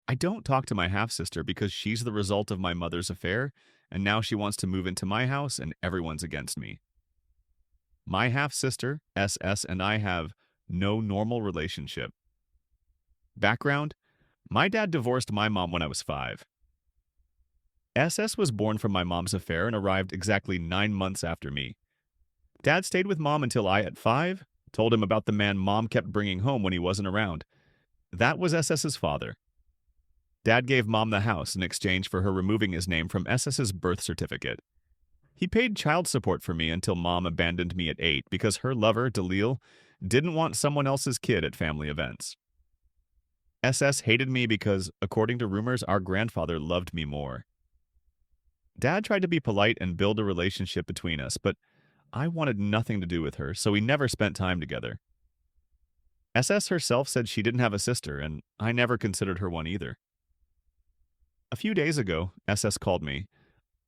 I don't talk to my half-sister because she's the result of my mother's affair, and now she wants to move into my house and everyone's against me. My half-sister, SS, and I have no normal relationship. Background: my dad divorced my mom when I was 5. SS was born from my mom's affair and arrived exactly 9 months after me. Dad stayed with mom until I, at 5, told him about the man mom kept bringing home when he wasn't around. That was SS's father. Dad gave mom the house in exchange for her removing his name from SS's birth certificate. He paid child support for me until mom abandoned me at 8 because her lover, Dalil, didn't want someone else's kid at family events. SS hated me because, according to rumors, our grandfather loved me more. Dad tried to be polite and build a relationship between us, but I wanted nothing to do with her, so we never spent time together. SS herself said she didn't have a sister, and I never considered her one either. A few days ago, SS called me.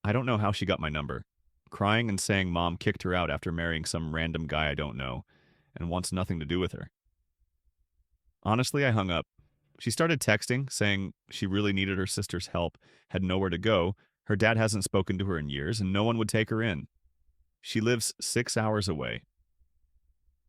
I don't know how she got my number, crying and saying mom kicked her out after marrying some random guy I don't know and wants nothing to do with her. Honestly, I hung up. She started texting, saying she really needed her sister's help, had nowhere to go, her dad hasn't spoken to her in years, and no one would take her in. She lives 6 hours away.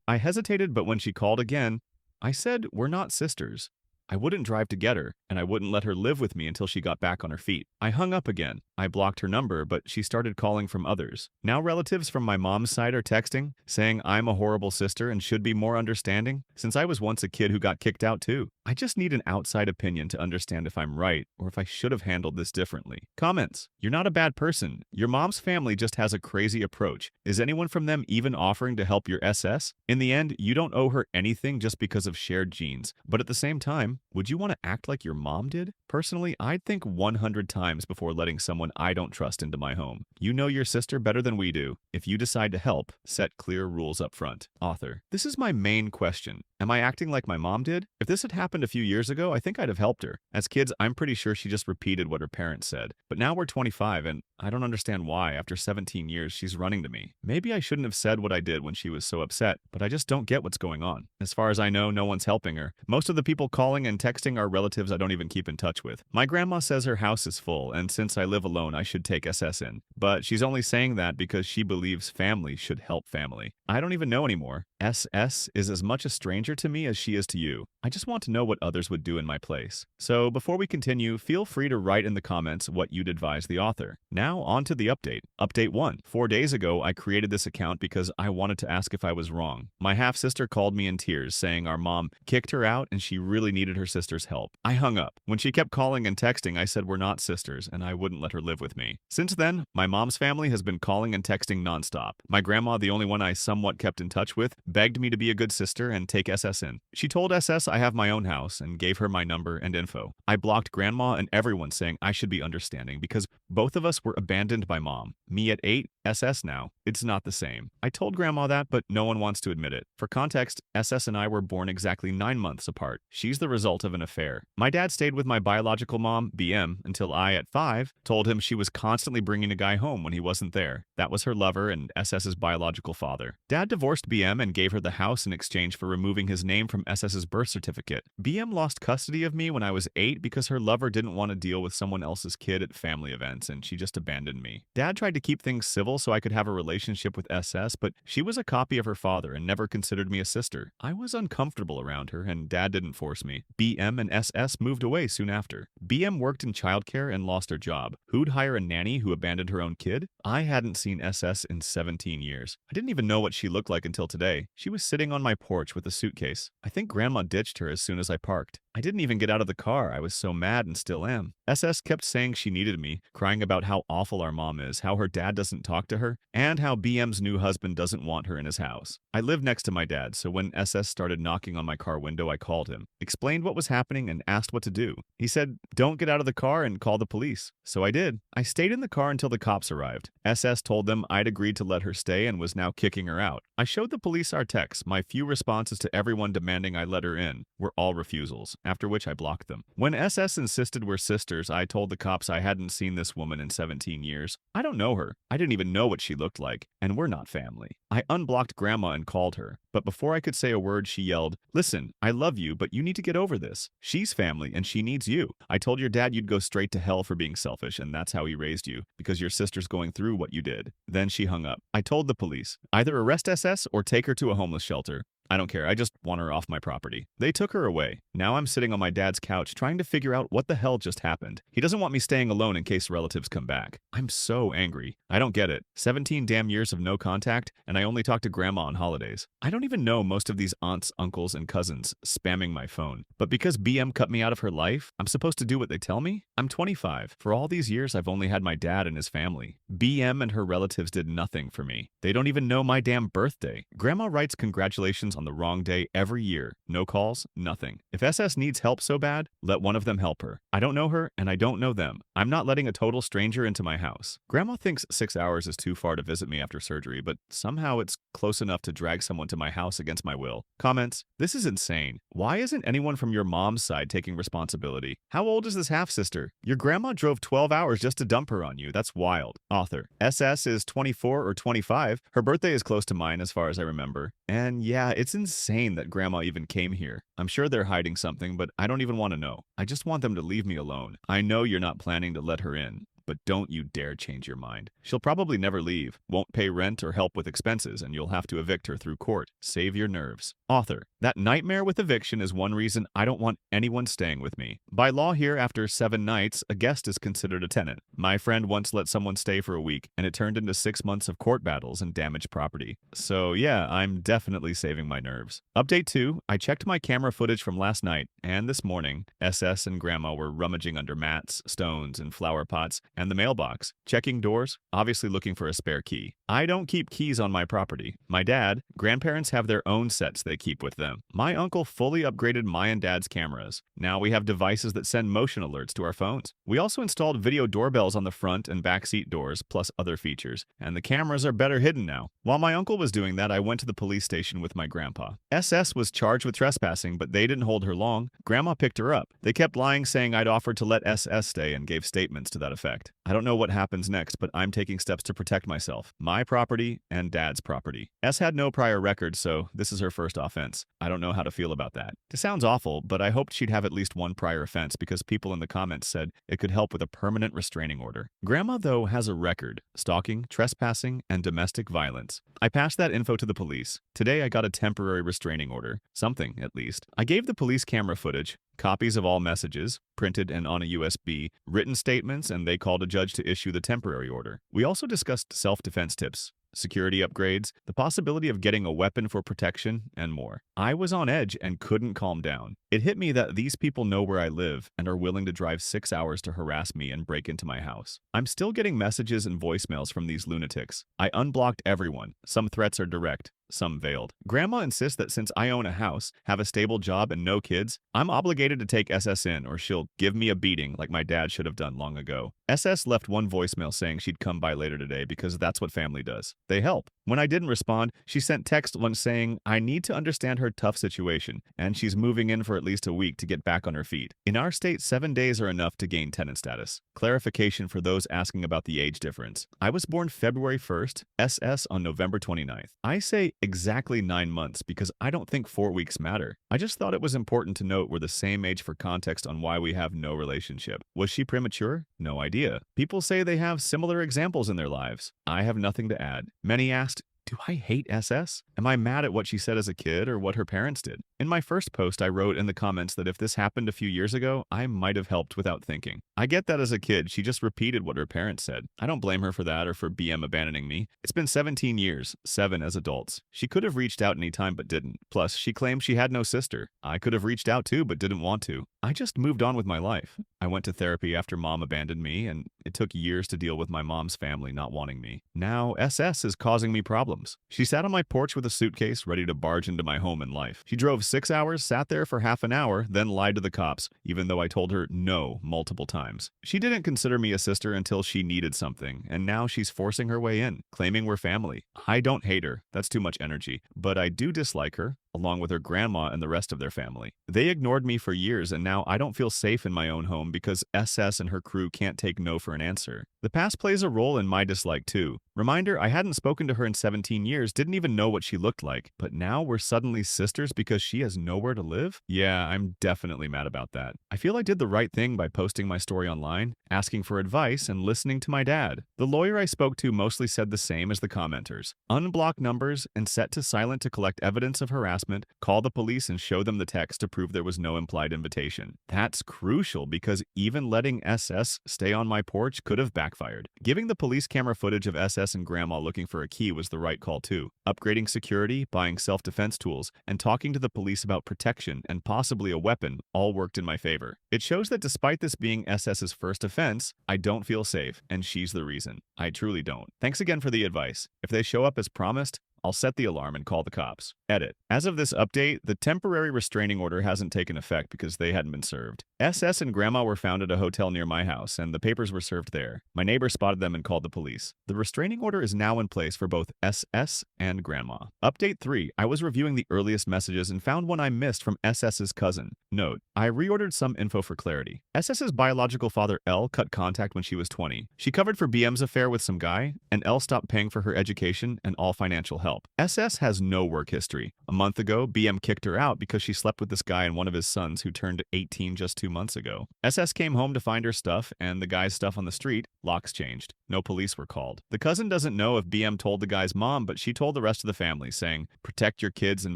I hesitated, but when she called again, I said we're not sisters. I wouldn't drive to get her, and I wouldn't let her live with me until she got back on her feet. I hung up again. I blocked her number, but she started calling from others. Now relatives from my mom's side are texting, saying I'm a horrible sister and should be more understanding, since I was once a kid who got kicked out too. I just need an outside opinion to understand if I'm right, or if I should have handled this differently. Comments: you're not a bad person. Your mom's family just has a crazy approach. Is anyone from them even offering to help your SS? In the end, you don't owe her anything just because of shared genes. But at the same time, would you want to act like your mom did? Personally, I'd think 100 times before letting someone I don't trust into my home. You know your sister better than we do. If you decide to help, set clear rules up front. Author: this is my main question. Am I acting like my mom did? If this had happened a few years ago, I think I'd have helped her. As kids, I'm pretty sure she just repeated what her parents said. But now we're 25, and I don't understand why, after 17 years, she's running to me. Maybe I shouldn't have said what I did when she was so upset, but I just don't get what's going on. As far as I know, no one's helping her. Most of the people calling and texting are relatives I don't even keep in touch with. My grandma says her house is full, and since I live alone, I should take SS in. But she's only saying that because she believes family should help family. I don't even know anymore. SS is as much a stranger to me as she is to you. I just want to know what others would do in my place. So before we continue, feel free to write in the comments what you'd advise the author. Now on to the update. Update 1. 4 days ago, I created this account because I wanted to ask if I was wrong. My half-sister called me in tears, saying our mom kicked her out and she really needed her sister's help. I hung up. When she kept calling and texting, I said we're not sisters and I wouldn't let her live with me. Since then, my mom's family has been calling and texting nonstop. My grandma, the only one I somewhat kept in touch with, begged me to be a good sister and take SS in. She told SS I have my own house and gave her my number and info. I blocked grandma and everyone saying I should be understanding because both of us were abandoned by mom. Me at 8, SS now. It's not the same. I told grandma that, but no one wants to admit it. For context, SS and I were born exactly 9 months apart. She's the result of an affair. My dad stayed with my biological mom, BM, until I, at 5, told him she was constantly bringing a guy home when he wasn't there. That was her lover and SS's biological father. Dad divorced BM and gave her the house in exchange for removing his name from SS's birth certificate. BM lost custody of me when I was 8 because her lover didn't want to deal with someone else's kid at family events and she just abandoned me. Dad tried to keep things civil so I could have a relationship with SS, but she was a copy of her father and never considered me a sister. I was uncomfortable around her and Dad didn't force me. BM and SS moved away soon after. BM worked in childcare and lost her job. Who'd hire a nanny who abandoned her own kid? I hadn't seen SS in 17 years. I didn't even know what she looked like until today. She was sitting on my porch with a suitcase. I think grandma ditched her as soon as I parked. I didn't even get out of the car. I was so mad and still am. SS kept saying she needed me, crying about how awful our mom is, how her dad doesn't talk to her, and how BM's new husband doesn't want her in his house. I live next to my dad, so when SS started knocking on my car window, I called him, explained what was happening, and asked what to do. He said, "Don't get out of the car and call the police." So I did. I stayed in the car until the cops arrived. SS told them I'd agreed to let her stay and was now kicking her out. I showed the police our texts. My few responses to everyone demanding I let her in were all refusals. after which I blocked them. When SS insisted we're sisters, I told the cops I hadn't seen this woman in 17 years. I don't know her. I didn't even know what she looked like, and we're not family. I unblocked Grandma and called her, but before I could say a word, she yelled, "Listen, I love you, but you need to get over this. She's family, and she needs you. I told your dad you'd go straight to hell for being selfish, and that's how he raised you, because your sister's going through what you did." Then she hung up. I told the police, either arrest SS or take her to a homeless shelter. I don't care, I just want her off my property. They took her away. Now I'm sitting on my dad's couch trying to figure out what the hell just happened. He doesn't want me staying alone in case relatives come back. I'm so angry. I don't get it. 17 damn years of no contact, and I only talk to Grandma on holidays. I don't even know most of these aunts, uncles, and cousins spamming my phone. But because BM cut me out of her life, I'm supposed to do what they tell me? I'm 25. For all these years, I've only had my dad and his family. BM and her relatives did nothing for me. They don't even know my damn birthday. Grandma writes congratulations on the wrong day every year. No calls, nothing. If SS needs help so bad, let one of them help her. I don't know her, and I don't know them. I'm not letting a total stranger into my house. Grandma thinks 6 hours is too far to visit me after surgery, but somehow it's close enough to drag someone to my house against my will. Comments: this is insane. Why isn't anyone from your mom's side taking responsibility? How old is this half-sister? Your grandma drove 12 hours just to dump her on you. That's wild. Author: SS is 24 or 25. Her birthday is close to mine as far as I remember. And yeah, it's insane that Grandma even came here. I'm sure they're hiding something, but I don't even want to know. I just want them to leave me alone. I know you're not planning to let her in, but don't you dare change your mind. She'll probably never leave, won't pay rent or help with expenses, and you'll have to evict her through court. Save your nerves. Author: that nightmare with eviction is one reason I don't want anyone staying with me. By law here, after 7 nights, a guest is considered a tenant. My friend once let someone stay for a week, and it turned into 6 months of court battles and damaged property. So yeah, I'm definitely saving my nerves. Update 2, I checked my camera footage from last night, and this morning, SS and Grandma were rummaging under mats, stones, and flower pots, and the mailbox, checking doors, obviously looking for a spare key. I don't keep keys on my property. My dad, grandparents have their own sets they keep with them. My uncle fully upgraded my and dad's cameras. Now we have devices that send motion alerts to our phones. We also installed video doorbells on the front and back seat doors, plus other features, and the cameras are better hidden now. While my uncle was doing that, I went to the police station with my grandpa. SS was charged with trespassing, but they didn't hold her long. Grandma picked her up. They kept lying, saying I'd offered to let SS stay and gave statements to that effect. I don't know what happens next, but I'm taking steps to protect myself, my property, and Dad's property. S had no prior record, so this is her first offense. I don't know how to feel about that. It sounds awful, but I hoped she'd have at least one prior offense because people in the comments said it could help with a permanent restraining order. Grandma, though, has a record: stalking, trespassing, and domestic violence. I passed that info to the police. Today I got a temporary restraining order. Something, at least. I gave the police camera footage, copies of all messages, printed and on a USB, written statements, and they called a judge to issue the temporary order. We also discussed self-defense tips, security upgrades, the possibility of getting a weapon for protection, and more. I was on edge and couldn't calm down. It hit me that these people know where I live and are willing to drive 6 hours to harass me and break into my house. I'm still getting messages and voicemails from these lunatics. I unblocked everyone. Some threats are direct, some veiled. Grandma insists that since I own a house, have a stable job, and no kids, I'm obligated to take SS in or she'll give me a beating like my dad should have done long ago. SS left one voicemail saying she'd come by later today because that's what family does. They help. When I didn't respond, she sent text once saying, I need to understand her tough situation, and she's moving in for at least a week to get back on her feet. In our state, 7 days are enough to gain tenant status. Clarification for those asking about the age difference. I was born February 1st, SS on November 29th. I say exactly 9 months because I don't think 4 weeks matter. I just thought it was important to note we're the same age for context on why we have no relationship. Was she premature? No idea. People say they have similar examples in their lives. I have nothing to add. Many asked, do I hate SS? Am I mad at what she said as a kid or what her parents did? In my first post, I wrote in the comments that if this happened a few years ago, I might have helped without thinking. I get that as a kid, she just repeated what her parents said. I don't blame her for that or for BM abandoning me. It's been 17 years, 7 as adults. She could have reached out anytime but didn't. Plus, she claimed she had no sister. I could have reached out too but didn't want to. I just moved on with my life. I went to therapy after mom abandoned me, and it took years to deal with my mom's family not wanting me. Now, SS is causing me problems. She sat on my porch with a suitcase, ready to barge into my home and life. She drove 6 hours, sat there for half an hour, then lied to the cops, even though I told her no multiple times. She didn't consider me a sister until she needed something, and now she's forcing her way in, claiming we're family. I don't hate her. That's too much energy. But I do dislike her. along with her grandma and the rest of their family. They ignored me for years, and now I don't feel safe in my own home because SS and her crew can't take no for an answer. The past plays a role in my dislike too. Reminder, I hadn't spoken to her in 17 years, didn't even know what she looked like, but now we're suddenly sisters because she has nowhere to live? Yeah, I'm definitely mad about that. I feel I did the right thing by posting my story online, asking for advice, and listening to my dad. The lawyer I spoke to mostly said the same as the commenters. Unblock numbers and set to silent to collect evidence of harassment, call the police and show them the text to prove there was no implied invitation. That's crucial because even letting SS stay on my porch could have backfired. Giving the police camera footage of SS and Grandma looking for a key was the right call too. Upgrading security, buying self-defense tools, and talking to the police about protection and possibly a weapon all worked in my favor. It shows that despite this being SS's first offense, I don't feel safe, and she's the reason. I truly don't. Thanks again for the advice. If they show up as promised, I'll set the alarm and call the cops. Edit. As of this update, the temporary restraining order hasn't taken effect because they hadn't been served. SS and Grandma were found at a hotel near my house, and the papers were served there. My neighbor spotted them and called the police. The restraining order is now in place for both SS and Grandma. Update 3. I was reviewing the earliest messages and found one I missed from SS's cousin. Note, I reordered some info for clarity. SS's biological father, L, cut contact when she was 20. She covered for BM's affair with some guy, and L stopped paying for her education and all financial help. SS has no work history. A month ago, BM kicked her out because she slept with this guy and one of his sons who turned 18 just 2 months ago. SS came home to find her stuff and the guy's stuff on the street. Locks changed. No police were called. The cousin doesn't know if BM told the guy's mom, but she told the rest of the family, saying, "Protect your kids and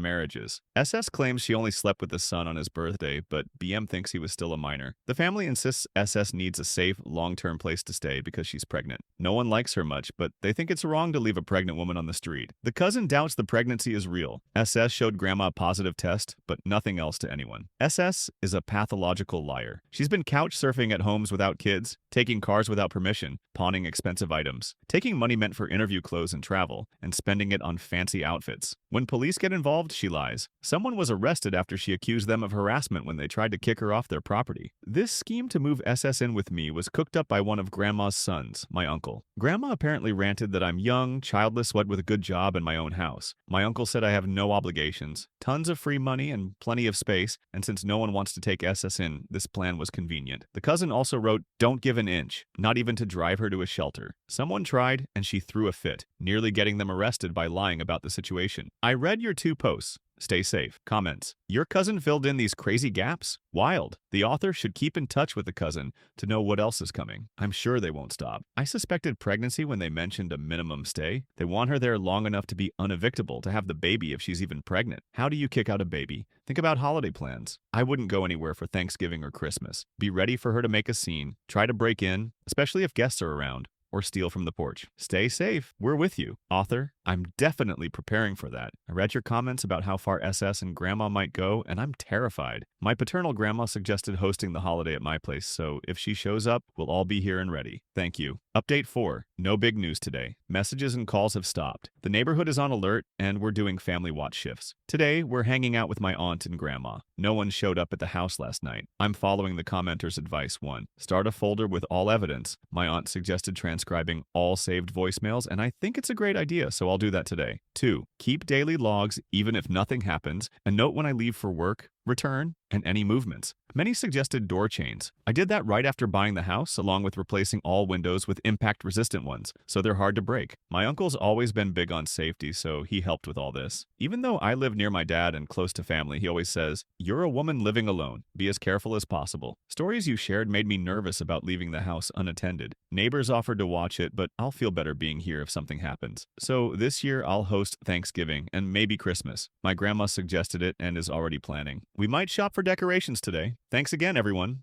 marriages." SS claims she only slept with the son on his birthday, but BM thinks he was still a minor. The family insists SS needs a safe, long-term place to stay because she's pregnant. No one likes her much, but they think it's wrong to leave a pregnant woman on the street. The cousin doubts the pregnancy is real. SS showed Grandma a positive test, but nothing else to anyone. SS is a pathological liar. She's been couch surfing at homes without kids, taking cars without permission, pawning expensive items, taking money meant for interview clothes and travel, and spending it on fancy outfits. When police get involved, she lies. Someone was arrested after she accused them of harassment when they tried to kick her off their property. This scheme to move SS in with me was cooked up by one of Grandma's sons, my uncle. Grandma apparently ranted that I'm young, childless, what with a good job and my own house. My uncle said I have no obligations, tons of free money and plenty of space, and since no one wants to take SS in, this plan was convenient. The cousin also wrote, "Don't give an inch," not even to drive her to a shelter. Someone tried, and she threw a fit, nearly getting them arrested by lying about the situation. I read your 2 posts. Stay safe. Comments. Your cousin filled in these crazy gaps? Wild. The author should keep in touch with the cousin to know what else is coming. I'm sure they won't stop. I suspected pregnancy when they mentioned a minimum stay. They want her there long enough to be unevictable, to have the baby if she's even pregnant. How do you kick out a baby? Think about holiday plans. I wouldn't go anywhere for Thanksgiving or Christmas. Be ready for her to make a scene. Try to break in, especially if guests are around, or steal from the porch. Stay safe. We're with you. Author, I'm definitely preparing for that. I read your comments about how far SS and Grandma might go, and I'm terrified. My paternal grandma suggested hosting the holiday at my place, so if she shows up, we'll all be here and ready. Thank you. Update 4. No big news today. Messages and calls have stopped. The neighborhood is on alert, and we're doing family watch shifts. Today, we're hanging out with my aunt and grandma. No one showed up at the house last night. I'm following the commenter's advice. 1. Start a folder with all evidence. My aunt suggested transcribing all saved voicemails, and I think it's a great idea, so I'll do that today. 2. Keep daily logs even if nothing happens, and note when I leave for work, return, and any movements. Many suggested door chains. I did that right after buying the house, along with replacing all windows with impact-resistant ones, so they're hard to break. My uncle's always been big on safety, so he helped with all this. Even though I live near my dad and close to family, he always says, "You're a woman living alone. Be as careful as possible." Stories you shared made me nervous about leaving the house unattended. Neighbors offered to watch it, but I'll feel better being here if something happens. So this year, I'll host Thanksgiving and maybe Christmas. My grandma suggested it and is already planning. We might shop for decorations today. Thanks again, everyone.